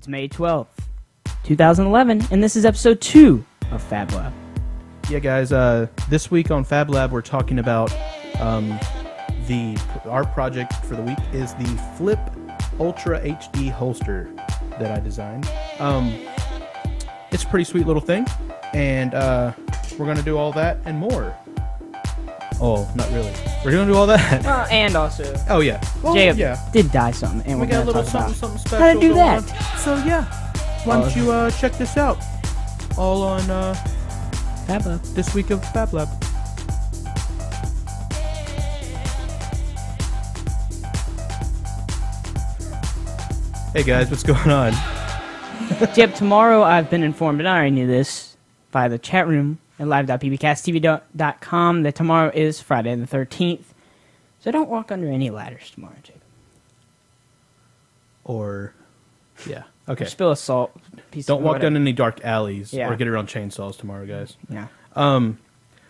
It's May 12th, 2011, and this is episode 2 of FabLab. Yeah, guys, this week on FabLab, we're talking about our project for the week is the Flip Ultra HD holster that I designed. It's a pretty sweet little thing, and we're going to do all that and more. Oh, not really. We're going to do all that. And also, Oh, yeah. Well, Jacob yeah. did die something, and We we're got a going to little talk something about special how to do going that. on. So, yeah. Why don't you check this out? All on FabLab. this week of FabLab. Hey, guys. What's going on? Jeb, tomorrow I've been informed, and I already knew this, by the chat room at live.pbcasttv.com that tomorrow is Friday the 13th. So don't walk under any ladders tomorrow, Jacob. Or, yeah. Okay. Or spill a salt piece Don't of walk whatever. down any dark alleys Yeah. or get around chainsaws tomorrow, guys. Yeah.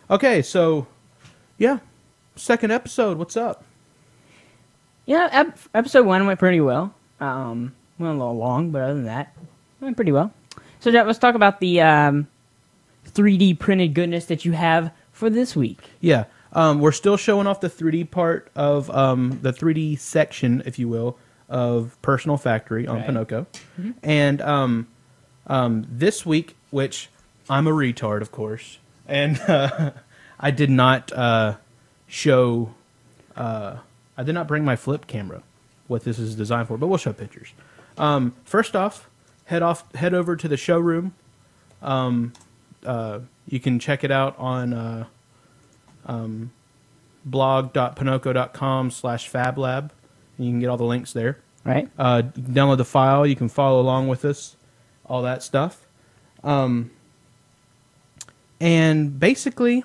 Okay, so, yeah. Second episode. What's up? Yeah, episode 1 went pretty well. Went a little long, but other than that, it went pretty well. So, Jeff, let's talk about the 3D printed goodness that you have for this week. Yeah. We're still showing off the 3D part of the 3D section, if you will, of Personal Factory on Right. Ponoko. And this week, which I'm a retard, of course, and I did not show... I did not bring my flip camera, what this is designed for, but we'll show pictures. First off, head over to the showroom. You can check it out on blog.ponoko.com/FabLab. You can get all the links there. Right? You can download the file. You can follow along with us, all that stuff. And basically...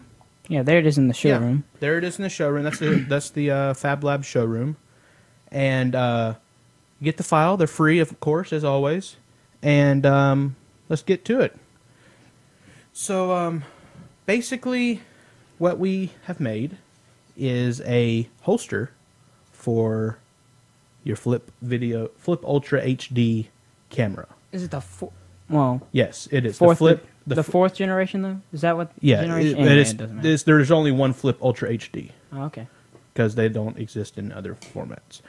Yeah, there it is in the showroom. Yeah, there it is in the showroom. That's the FabLab showroom. And you get the file. They're free, of course, as always. And let's get to it. So basically, what we have made is a holster for your Flip Ultra HD camera. Is it the well, Yes, it is. fourth, The fourth generation, though? Is that what Yeah, generation? it Anyway, is. it doesn't matter. There's only one Flip Ultra HD. Oh, okay. Because they don't exist in other formats.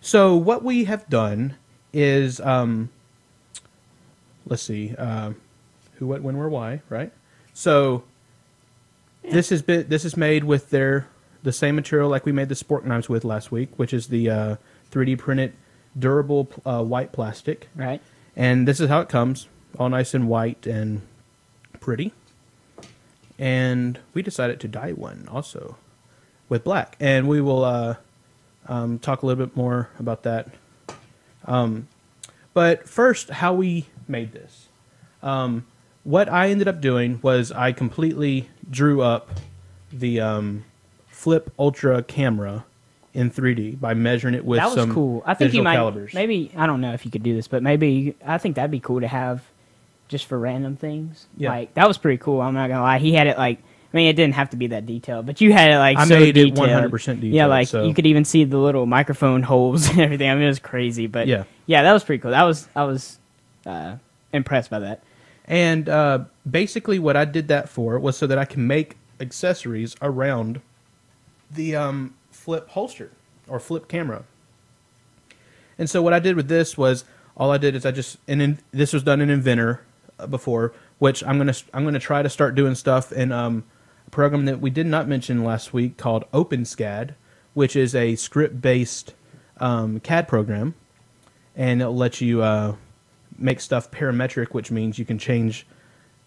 So what we have done is, let's see, who, what, when, where, why, right? So this is made with the same material like we made the spork knives with last week, which is the 3D printed durable white plastic. Right. And this is how it comes, all nice and white and pretty. And we decided to dye one also with black. And we will talk a little bit more about that. But first, how we made this. What I ended up doing was I completely drew up the Flip Ultra camera in 3D by measuring it with That was some cool. I think you digital might, calibers. maybe, I don't know if you could do this, but maybe, I think that'd be cool to have just for random things. Yeah. Like, that was pretty cool, I'm not gonna lie. He had it like, I mean, it didn't have to be that detailed, but you had it like I so made it detailed. 100% detailed. Yeah, like, so. you could even see the little microphone holes and everything. I mean, it was crazy, but Yeah. yeah, that was pretty cool. I was impressed by that. And basically what I did that for was so that I can make accessories around the Flip holster or Flip camera. And so what I did with this was, all I did is this was done in Inventor before, which I'm gonna try to start doing stuff in a program that we did not mention last week called OpenSCAD, which is a script-based CAD program, and it'll let you make stuff parametric, which means you can change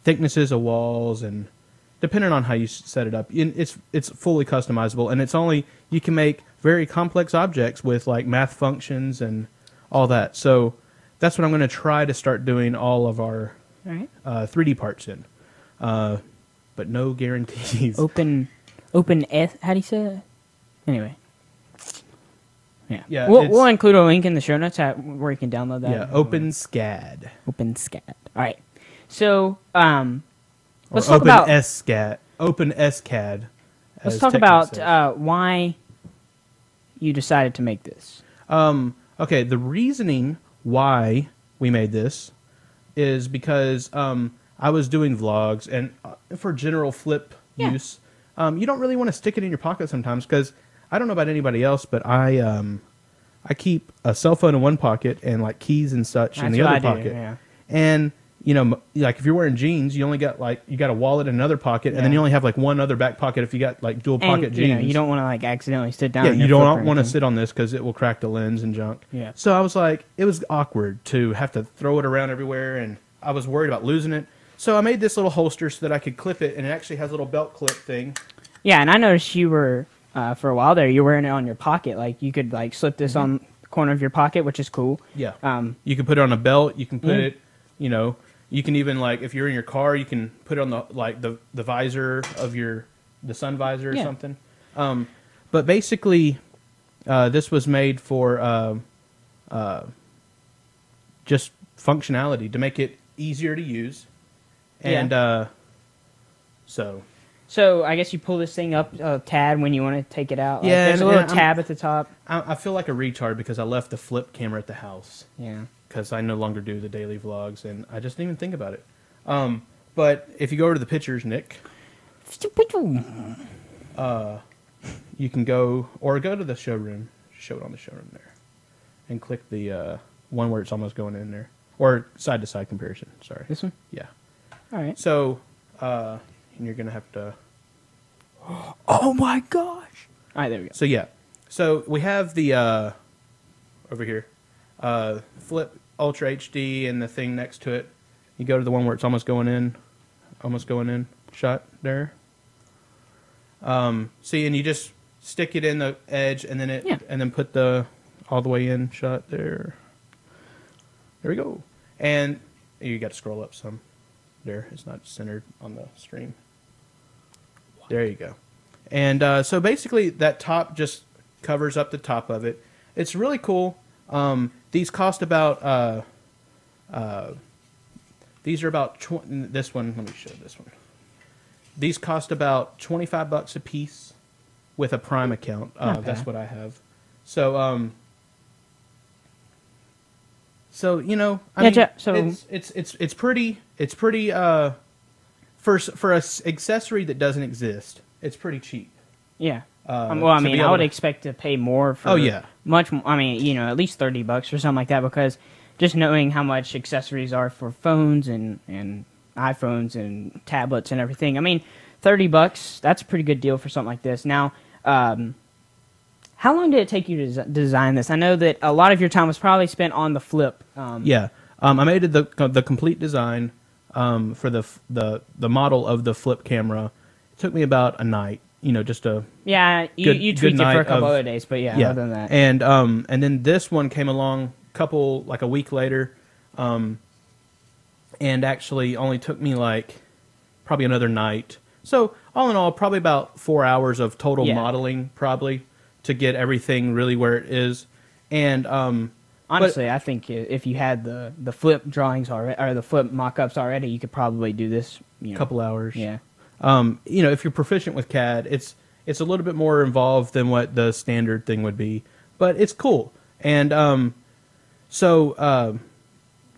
thicknesses of walls and depending on how you set it up. It's fully customizable, and you can make very complex objects with like math functions and all that. So that's what I'm going to try to start doing all of our All right. 3D parts in, but no guarantees. Open S, how do you say that? Anyway. Yeah. We'll include a link in the show notes where you can download that. Yeah, OpenSCAD. OpenSCAD. All right. So, let's Or talk about OpenSCAD. OpenSCAD. let's talk about why you decided to make this. Okay, the reasoning why we made this is because I was doing vlogs, and for general flip use, you don't really want to stick it in your pocket sometimes, because I don't know about anybody else, but I keep a cell phone in one pocket and like keys and such in the other pocket. Yeah. And you know, like if you're wearing jeans, you only got you got a wallet in another pocket, and then you only have like one other back pocket if you got like dual pocket jeans. You know, you don't want to like accidentally sit down. Yeah, you don't want to sit on this because it will crack the lens and junk. Yeah. So I was like, it was awkward to have to throw it around everywhere, and I was worried about losing it. So I made this little holster so that I could clip it, and it actually has a little belt clip thing. Yeah, and I noticed you were for a while there, you were wearing it on your pocket. Like you could like slip this on the corner of your pocket, which is cool. Yeah. You can put it on a belt. You can put it, you know, you can even like if you're in your car, you can put it on the visor of the sun visor or something. But basically, this was made for just functionality to make it easier to use, and So I guess you pull this thing up a tad when you want to take it out. Like, yeah, there's a little tab at the top. I feel like a retard because I left the flip camera at the house. Yeah. Because I no longer do the daily vlogs, and I just didn't even think about it. But if you go over to the pictures, Nick, you can go to the showroom. Show it on the showroom there, and click the one where it's almost going in there, or side to side comparison. Sorry, this one. Yeah. All right. So, and you're gonna have to. Oh my gosh! All right, there we go. So yeah, so we have the over here, Flip Ultra HD, and the thing next to it. You go to the one where it's almost going in shot there. See, and you just stick it in the edge, and then and then put the all the way in shot there. There we go. And you got to scroll up some. There, it's not centered on the stream. There you go. And so basically that top just covers up the top of it. It's really cool. These cost about these are about this one. Let me show this one. These cost about $25 a piece with a Prime account. That's what I have. So so you know, I mean, so it's pretty for a accessory that doesn't exist. It's pretty cheap. Yeah. Well, I mean, I would expect to pay more for. Much. I mean, you know, at least $30 or something like that, because just knowing how much accessories are for phones and iPhones and tablets and everything. I mean, $30, that's a pretty good deal for something like this. Now, how long did it take you to design this? I know that a lot of your time was probably spent on the Flip. I made the complete design for the model of the Flip camera. It took me about a night. You know, just a you tweaked it for a couple other days, but other than that, and then this one came along a week later, and actually only took me like probably another night. So all in all, probably about 4 hours of total modeling, probably to get everything really where it is. And honestly, I think if you had the Flip drawings already or the Flip mock-ups already, you could probably do this. A couple hours. Yeah. You know, if you're proficient with CAD, it's a little bit more involved than what the standard thing would be, but it's cool. And so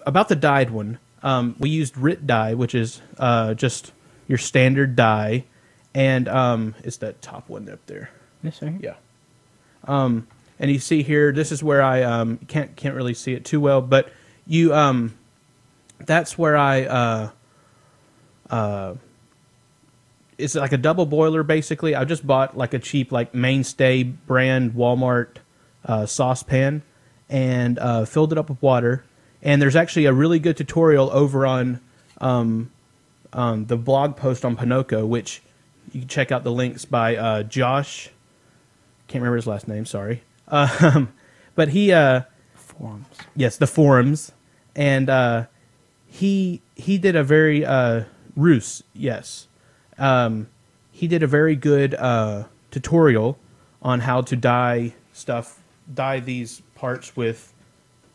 about the dyed one, we used RIT dye, which is just your standard dye, and it's that top one up there. This right? Yeah. And you see here, this is where I can't really see it too well, but you that's where I it's like a double boiler basically. I just bought like a cheap like Mainstay brand Walmart saucepan and filled it up with water. And there's actually a really good tutorial over on the blog post on Ponoko, which you can check out the links by Josh. Can't remember his last name, sorry. But he forums. Yes, the forums. And he did a very Roos, yes. He did a very good tutorial on how to dye these parts with,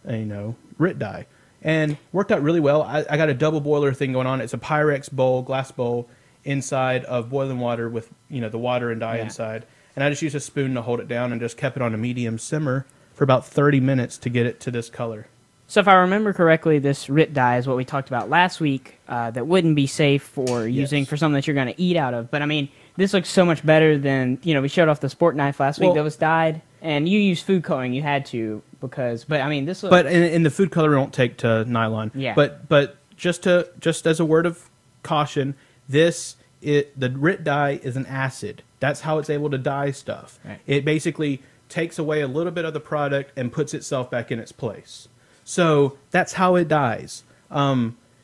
RIT dye, and worked out really well. I got a double boiler thing going on. It's a Pyrex bowl, glass bowl, inside of boiling water with the water and dye inside, and I just used a spoon to hold it down and just kept it on a medium simmer for about 30 minutes to get it to this color. So if I remember correctly, this RIT die is what we talked about last week. That wouldn't be safe for using for something that you're going to eat out of. But I mean, this looks so much better than we showed off the sport knife last week that was dyed, and you used food coloring. You had to but I mean this looks. But in the food color, we won't take to nylon. Yeah. But just as a word of caution, the RIT dye is an acid. That's how it's able to dye stuff. Right. It basically takes away a little bit of the product and puts itself back in its place. So that's how it dyes.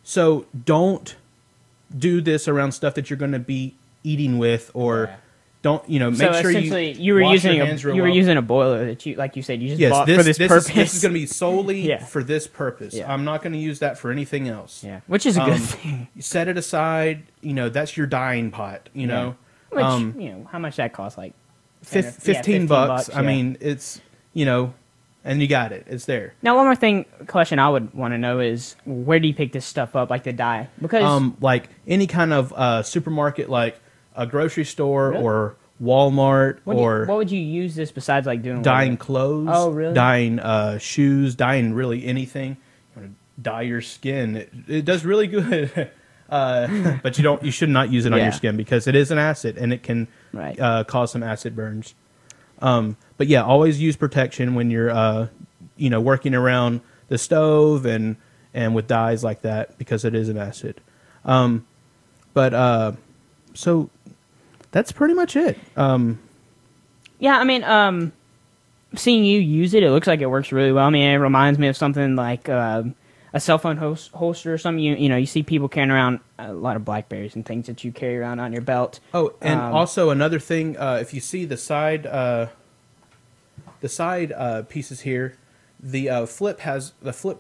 So don't do this around stuff that you're going to be eating with, or don't make sure you were using a boiler that you said you just bought for this purpose. This is going to be solely for this purpose. Yeah. I'm not going to use that for anything else. Yeah, which is a good thing. Set it aside. That's your dyeing pot. You know, which how much that costs? Like $15 bucks. I mean, it's and you got it. It's there. Now, one more question I would want to know is, where do you pick this stuff up, like the dye? Because like any kind of supermarket, like a grocery store or Walmart, what would you use this besides like doing dyeing clothes? Oh, really? Dyeing shoes, dyeing really anything. You want to dye your skin. It does really good. But you should not use it on your skin because it is an acid and it can cause some acid burns. But yeah, always use protection when you're working around the stove and with dyes like that, because it is an acid. So that's pretty much it. Yeah, I mean, seeing you use it looks like it works really well. I mean, it reminds me of something like a cell phone holster or something. You see people carrying around a lot of Blackberries and things that you carry around on your belt. Oh, and also another thing, if you see the side pieces here, the flip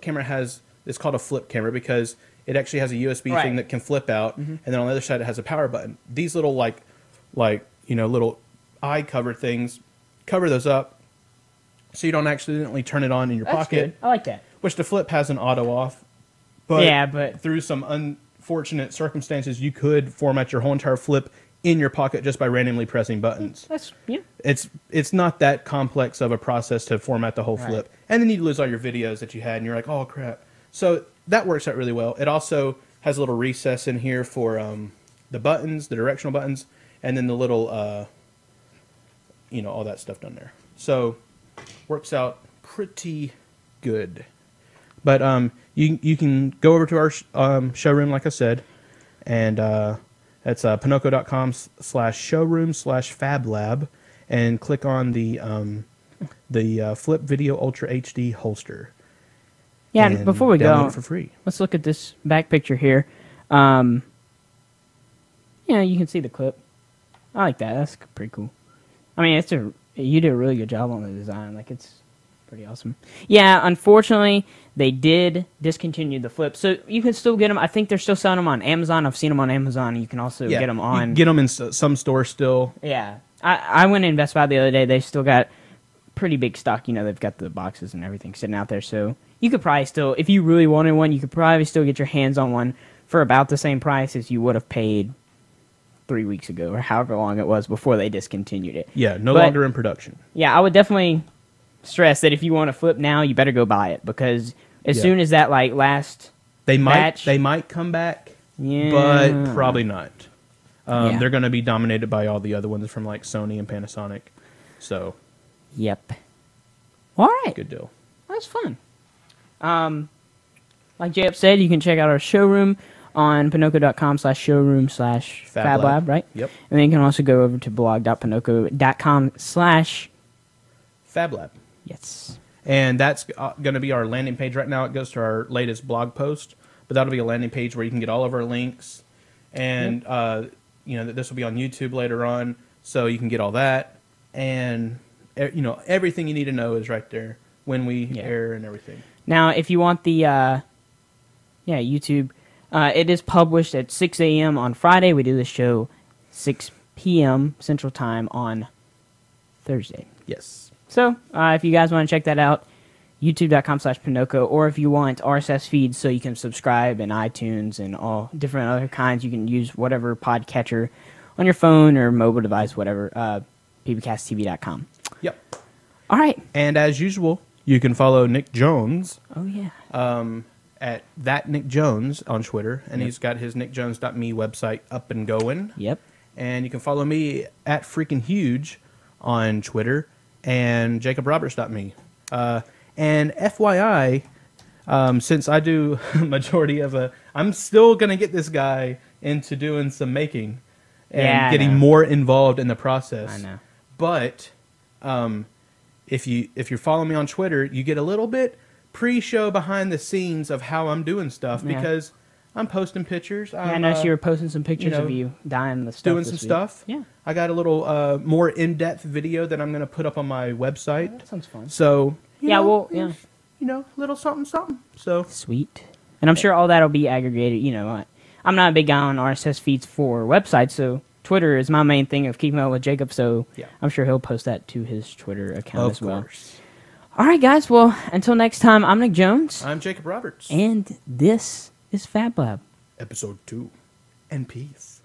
camera has, it's called a flip camera because it actually has a USB thing that can flip out, and then on the other side it has a power button. These little little eye cover things, cover those up so you don't accidentally turn it on in your pocket. Good. I like that. Which the flip has an auto off, but through some unfortunate circumstances, you could format your whole entire flip in your pocket just by randomly pressing buttons. It's not that complex of a process to format the whole flip, and then you lose all your videos that you had, and you're like, oh crap. So that works out really well. It also has a little recess in here for the buttons, the directional buttons, and then the little all that stuff down there. So works out pretty good. But you can go over to our showroom, like I said, and that's ponoko.com/showroom/FabLab, and click on the Flip Video Ultra HD holster. Yeah, and before we go, for free. Let's look at this back picture here. You can see the clip. I like that. That's pretty cool. I mean, you did a really good job on the design. Like, it's pretty awesome. Yeah, unfortunately, they did discontinue the flip, so you can still get them. I think they're still selling them on Amazon. I've seen them on Amazon. You can also get them on. You can get them in some stores still. Yeah, I went in Best Buy the other day. They still got pretty big stock. They've got the boxes and everything sitting out there, so you could probably still, if you really wanted one, you could probably still get your hands on one for about the same price as you would have paid 3 weeks ago, or however long it was before they discontinued it. Yeah, no longer in production. Yeah, I would definitely stress that if you want to flip now, you better go buy it, because as soon as that last batch, they might come back, but probably not. They're going to be dominated by all the other ones from like Sony and Panasonic. So, yep. All right, good deal. That's fun. Like Jay said, you can check out our showroom on ponoko.com/showroom/FabLab, right? Yep. And then you can also go over to blog.ponoko.com/FabLab. Yes. And that's going to be our landing page right now. It goes to our latest blog post, but that'll be a landing page where you can get all of our links. And, this will be on YouTube later on, so you can get all that. And, everything you need to know is right there when we air and everything. Now, if you want the, YouTube, it is published at 6 a.m. on Friday. We do the show 6 p.m. Central Time on Thursday. Yes. So, if you guys want to check that out, youtube.com/Ponoko, or if you want RSS feeds so you can subscribe in iTunes and all different other kinds, you can use whatever podcatcher on your phone or mobile device, whatever, pbcasttv.com. Yep. All right. And as usual, You can follow Nick Jones Oh yeah. at that Nick Jones on Twitter, and Yep. he's got his nickjones.me website up and going. Yep. And you can follow me at freaking huge on Twitter and jacobroberts.me. And FYI, since I do majority of I'm still going to get this guy into doing some making and Yeah, I getting know. more involved in the process. I know. But if you're following me on Twitter, you get a little bit pre-show behind the scenes of how I'm doing stuff Yeah. because I'm posting pictures. Yeah, I I'm, noticed you were posting some pictures know, of you dying the stuff. doing this some week. stuff. Yeah. I got a little more in-depth video that I'm going to put up on my website. That sounds fun. So Yeah, well, yeah. little something, something. So Sweet. And I'm sure all that'll be aggregated. You know, I'm not a big guy on RSS feeds for websites, so Twitter is my main thing of keeping up with Jacob. So Yeah. I'm sure he'll post that to his Twitter account of as well. course, All right, guys. Well, until next time, I'm Nick Jones, I'm Jacob Roberts. and this is FabBlab. Episode 2, and peace.